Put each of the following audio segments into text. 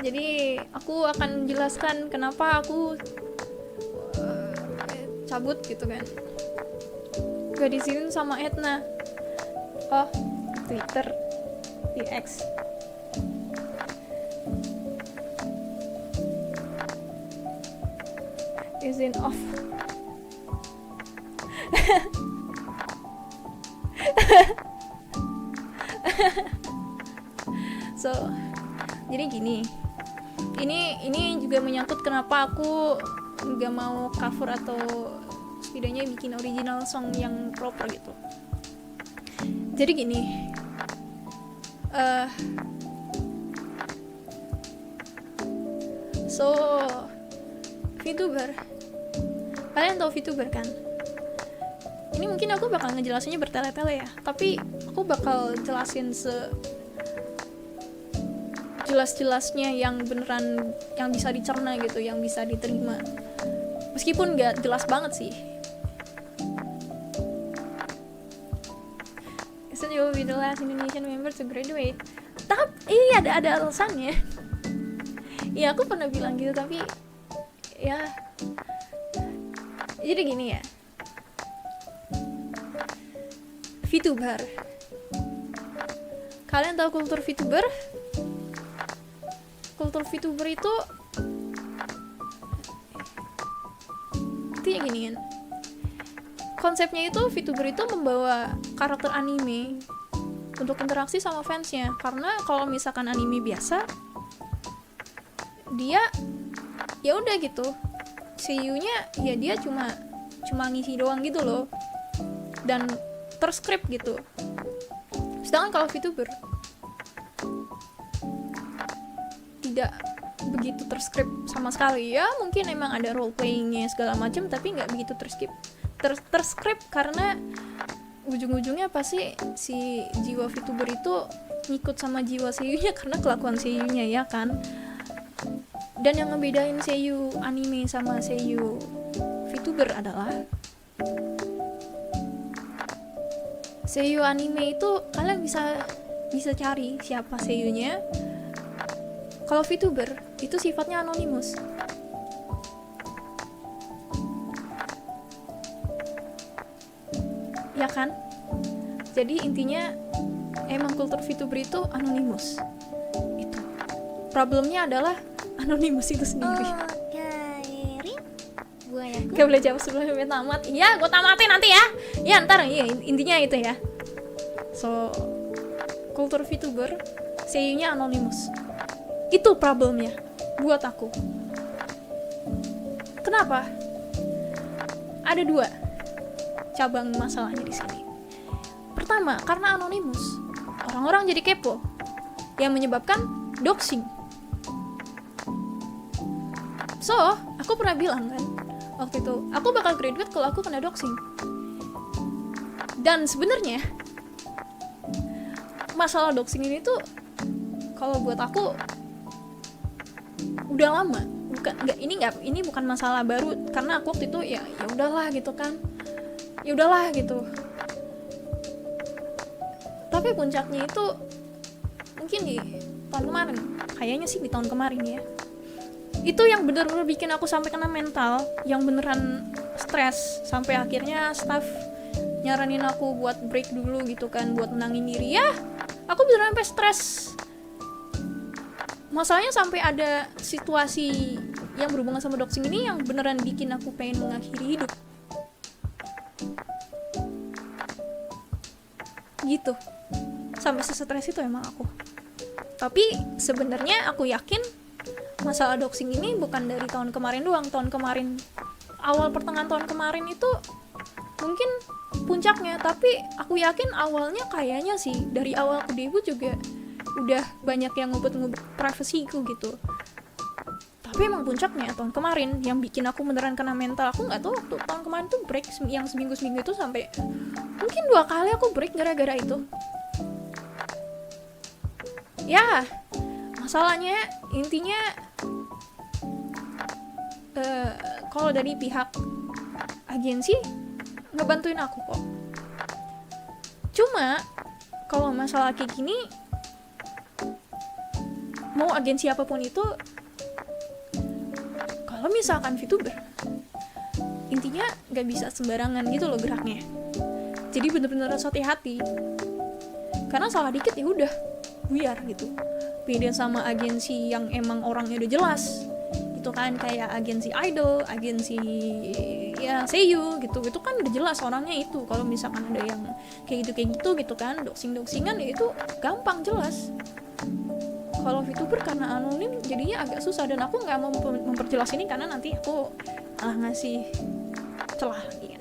Jadi aku akan menjelaskan kenapa aku cabut gitu kan, gak disini sama Etna. Oh, Twitter di X. Izin off. So, jadi gini. Ini juga menyangkut kenapa aku nggak mau cover atau setidaknya bikin original song yang proper gitu. Jadi gini, so VTuber, kalian tahu VTuber kan? Ini mungkin aku bakal ngejelasinnya bertele-tele ya, tapi aku bakal jelasin jelas-jelasnya yang beneran, yang bisa dicerna gitu, yang bisa diterima, meskipun nggak jelas banget sih. So you will be the last Indonesian member to graduate. Tapi ini ada alasannya. Ya aku pernah bilang gitu, tapi ya jadi gini ya, VTuber, kalian tahu kultur VTuber? Kultur VTuber itu ya gini kan, konsepnya itu VTuber itu membawa karakter anime untuk interaksi sama fansnya. Karena kalau misalkan anime biasa, dia ya udah gitu, seiyunya ya dia cuma ngisi doang gitu loh, dan terskrip gitu. Sedangkan kalau VTuber tidak begitu terskrip sama sekali. Ya mungkin emang ada role playingnya segala macam, tapi nggak begitu terskrip karena ujung-ujungnya pasti si jiwa VTuber itu ngikut sama jiwa seiyunya karena kelakuan seiyunya, ya kan. Dan yang ngebedain seiyu anime sama seiyu VTuber adalah seiyu anime itu kalian bisa cari siapa seiyunya. Kalau VTuber itu sifatnya anonimus. Ya kan? Jadi intinya emang kultur VTuber itu anonimus. Itu. Problemnya adalah anonimus itu sendiri. Oh, Kairi, buayaku. Gak boleh jawab sebelum tamat. Iya, gue tamatin nanti ya. Ya ntar, iya intinya itu ya. So, kultur VTuber seiyunya anonimus. Itu problemnya buat aku. Kenapa? Ada 2 cabang masalahnya di sini. Pertama, karena anonimus, orang-orang jadi kepo, yang menyebabkan doxing. So, aku pernah bilang kan, waktu itu, aku bakal graduate kalau aku kena doxing. Dan sebenarnya masalah doxing ini tuh, kalau buat aku udah lama. Ini bukan masalah baru, karena aku waktu itu ya udahlah gitu kan. Ya udahlah gitu. Tapi puncaknya itu mungkin di tahun kemarin. Kayaknya sih di tahun kemarin ya. Itu yang bener-bener bikin aku sampai kena mental, yang beneran stres, sampai akhirnya staff nyaranin aku buat break dulu gitu kan, buat menangin diri. Ya, aku beneran sampai stres. Masalahnya sampai ada situasi yang berhubungan sama doxing ini yang beneran bikin aku pengen mengakhiri hidup. Gitu. Sampai sestres itu emang aku. Tapi sebenarnya aku yakin masalah doxing ini bukan dari tahun kemarin doang. Tahun kemarin, awal pertengahan tahun kemarin itu mungkin puncaknya, tapi aku yakin awalnya kayaknya sih dari awal aku debut juga udah banyak yang ngubet-ngubet privasiku gitu. Tapi emang puncaknya tahun kemarin yang bikin aku beneran kena mental. Aku nggak tahu waktu tahun kemarin tuh break yang seminggu itu sampai mungkin 2 kali aku break gara-gara itu. Ya, masalahnya intinya kalau dari pihak agensi ngebantuin aku kok. Cuma kalau masalah kayak gini mau agensi apapun itu, kalau misalkan VTuber, intinya nggak bisa sembarangan gitu loh geraknya. Jadi bener-bener harus hati-hati, karena salah dikit ya udah buyar gitu. Beda sama agensi yang emang orangnya udah jelas itu kan, kayak agensi idol, agensi ya seiyu gitu, itu kan udah jelas orangnya itu. Kalau misalkan ada yang kayak gitu kan, doxing-doxingan ya itu gampang jelas. Kalau VTuber karena anonim jadinya agak susah, dan aku nggak mau memperjelas ini karena nanti aku ngasih celah ya.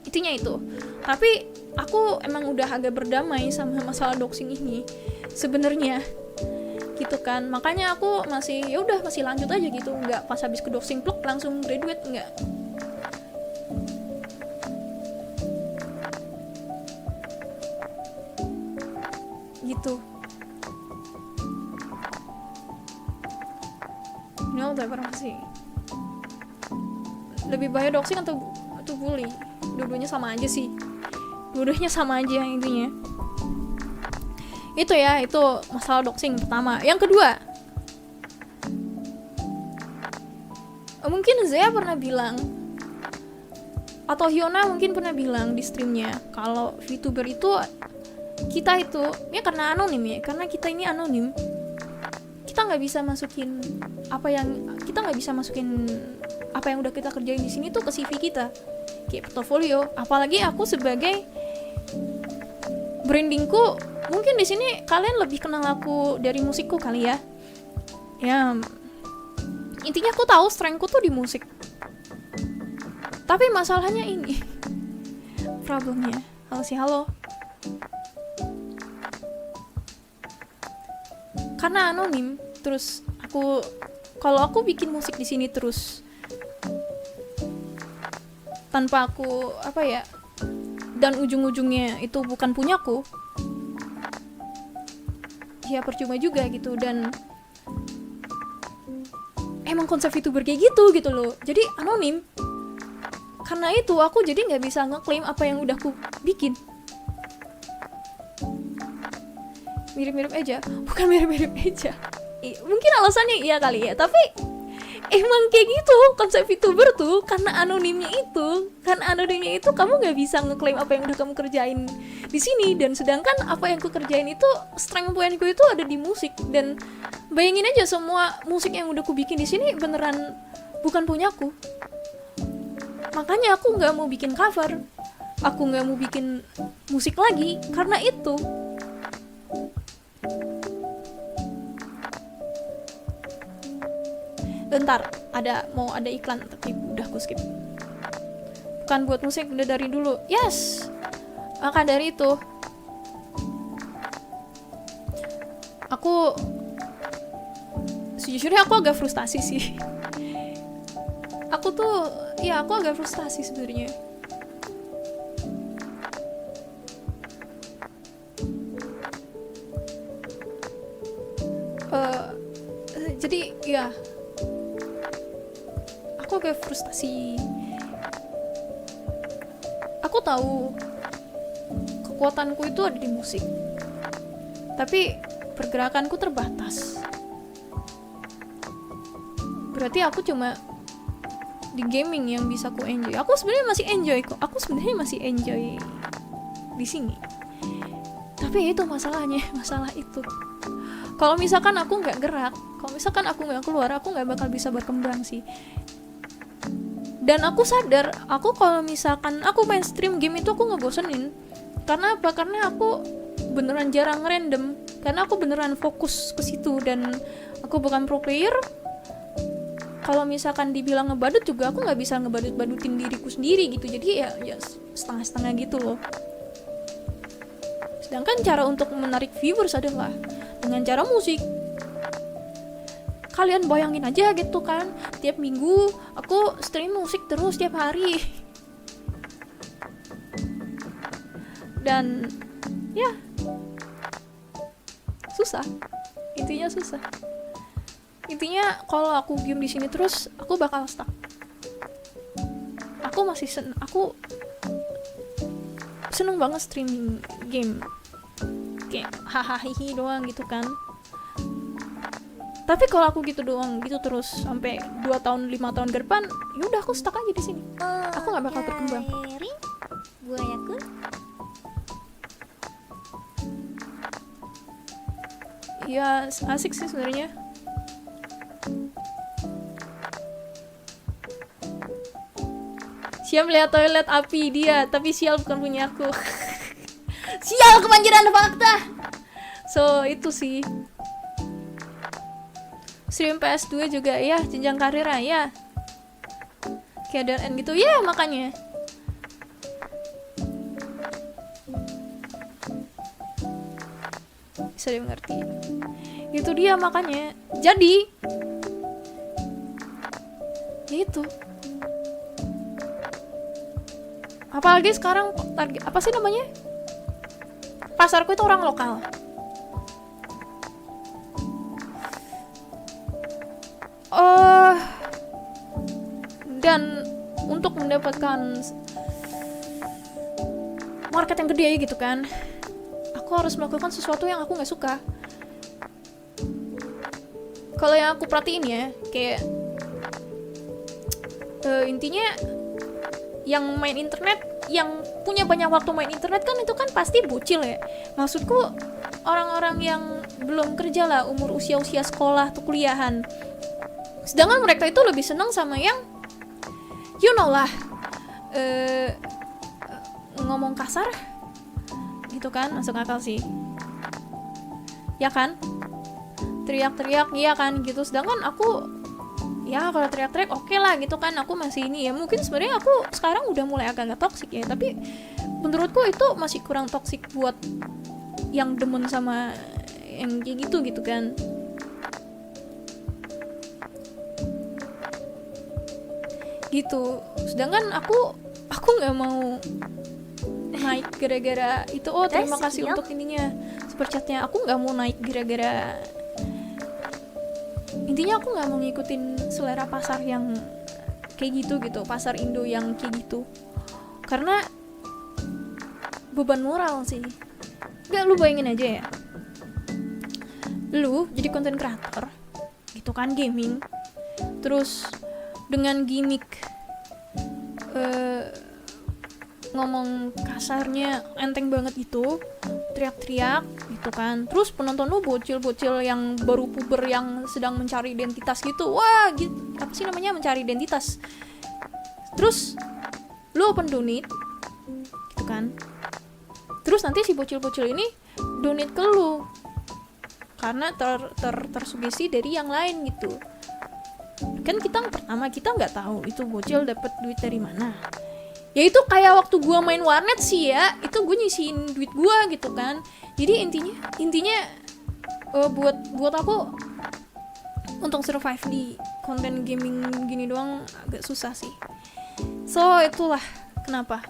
Intinya itu. Tapi aku emang udah agak berdamai sama masalah doxing ini sebenarnya gitu kan. Makanya aku masih lanjut aja gitu, nggak pas habis ke doxing pluk langsung graduate, nggak. Gitu. Ini udah pernah sih. Lebih bahaya doxing atau bully? Dua-duanya sama aja sih. Dua-duanya sama aja intinya. Itu ya, itu masalah doxing pertama. Yang kedua, mungkin Zea pernah bilang, atau Hyuna mungkin pernah bilang di streamnya, kalau VTuber itu, kita itu, ya karena anonim ya, karena kita ini anonim, kita nggak bisa masukin apa yang udah kita kerjain di sini tuh ke CV kita, kayak portofolio. Apalagi aku sebagai brandingku, mungkin di sini kalian lebih kenal aku dari musikku kali ya. Ya, intinya aku tahu strengthku tuh di musik. Tapi masalahnya ini, problemnya, halo. Karena anonim, terus kalau aku bikin musik di sini terus tanpa aku dan ujung-ujungnya itu bukan punyaku, ya percuma juga gitu. Dan emang konsep VTuber kayak gitu loh, jadi anonim. Karena itu aku jadi nggak bisa ngeklaim apa yang udah aku bikin. Mirip-mirip aja, bukan mirip-mirip aja. Mungkin alasannya iya kali ya, tapi emang kayak gitu konsep VTuber tuh, karena anonimnya itu kamu nggak bisa ngeklaim apa yang udah kamu kerjain di sini. Dan sedangkan apa yang aku kerjain itu, strength pointku itu ada di musik. Dan bayangin aja, semua musik yang udah aku bikin di sini beneran bukan punyaku. Makanya aku nggak mau bikin cover, aku nggak mau bikin musik lagi karena itu. Bentar, mau ada iklan tapi udah aku skip. Bukan buat musik, udah dari dulu. Yes. Maka dari itu, sejujurnya aku agak frustasi sih. Aku agak frustasi sebenarnya. Jadi ya, aku agak frustasi. Aku tahu kekuatanku itu ada di musik, tapi pergerakanku terbatas. Berarti aku cuma di gaming yang bisa aku enjoy. Aku sebenarnya masih enjoy di sini. Tapi itu masalah itu. Kalau misalkan aku nggak gerak, kalau misalkan aku nggak keluar, aku nggak bakal bisa berkembang sih. Dan aku sadar, aku kalau misalkan aku main stream game itu aku ngebosenin. Karena apa? Karena aku beneran jarang random. Karena aku beneran fokus ke situ, dan aku bukan pro player. Kalau misalkan dibilang ngebadut juga, aku nggak bisa ngebadut-badutin diriku sendiri gitu. Jadi ya setengah-setengah gitu loh. Sedangkan cara untuk menarik viewers adalah dengan cara musik. Kalian bayangin aja gitu kan, tiap minggu aku stream musik terus tiap hari. Dan ya, susah. Intinya kalau aku diem di sini terus, aku bakal stuck. Aku seneng banget streaming game, kayak hahaha doang gitu kan. Tapi kalau aku gitu doang gitu terus sampai 2 tahun 5 tahun ke depan, ya udah aku stuck aja di sini. Aku nggak bakal berkembang. Garing, buayaku. Ya asik sih sebenarnya. Siap lihat toilet api dia, tapi sial bukan punya aku. Sial kebanjiran fakta. So itu sih. Stream PS2 juga ya, jenjang karir ya. Kayak dan gitu ya makanya. Bisa dimengerti. Itu dia makanya. Jadi ya itu. Apalagi sekarang target apa sih namanya? Pasarku itu orang lokal. Dan untuk mendapatkan market yang gede gitu kan, aku harus melakukan sesuatu yang aku nggak suka. Kalau yang aku perhatiin ya, kayak intinya yang main internet, yang punya banyak waktu main internet kan itu kan pasti bocil ya. Maksudku orang-orang yang belum kerja lah, umur usia-usia sekolah atau kuliahan. Sedangkan mereka itu lebih senang sama yang you know lah, ngomong kasar gitu kan, masuk akal sih ya kan, teriak-teriak ya kan gitu. Sedangkan aku ya kalau teriak-teriak oke lah gitu kan, aku masih ini ya, mungkin sebenarnya aku sekarang udah mulai agak-agak toksik ya, tapi menurutku itu masih kurang toksik buat yang demen sama yang kayak gitu kan. Gitu. Sedangkan aku nggak mau naik gara-gara itu. Terima kasih untuk ininya, super chatnya. Aku nggak mau naik gara-gara, intinya aku nggak mau ngikutin selera pasar yang kayak gitu, pasar Indo yang kayak gitu, karena beban moral sih. Nggak, lu bayangin aja ya, lu jadi content creator gitu kan, gaming, terus dengan gimmick ngomong kasarnya enteng banget itu, teriak-teriak gitu kan, terus penonton lu bocil-bocil yang baru puber yang sedang mencari identitas gitu, wah gitu, apa sih namanya, mencari identitas, terus lu open donate gitu kan, terus nanti si bocil-bocil ini donate ke lu karena tersugesti dari yang lain gitu kan. Pertama kita nggak tahu itu bocil dapat duit dari mana. Ya itu kayak waktu gua main warnet sih ya, itu gue nyisihin duit gua gitu kan. Jadi intinya buat aku untuk survive di konten gaming gini doang agak susah sih. So itulah kenapa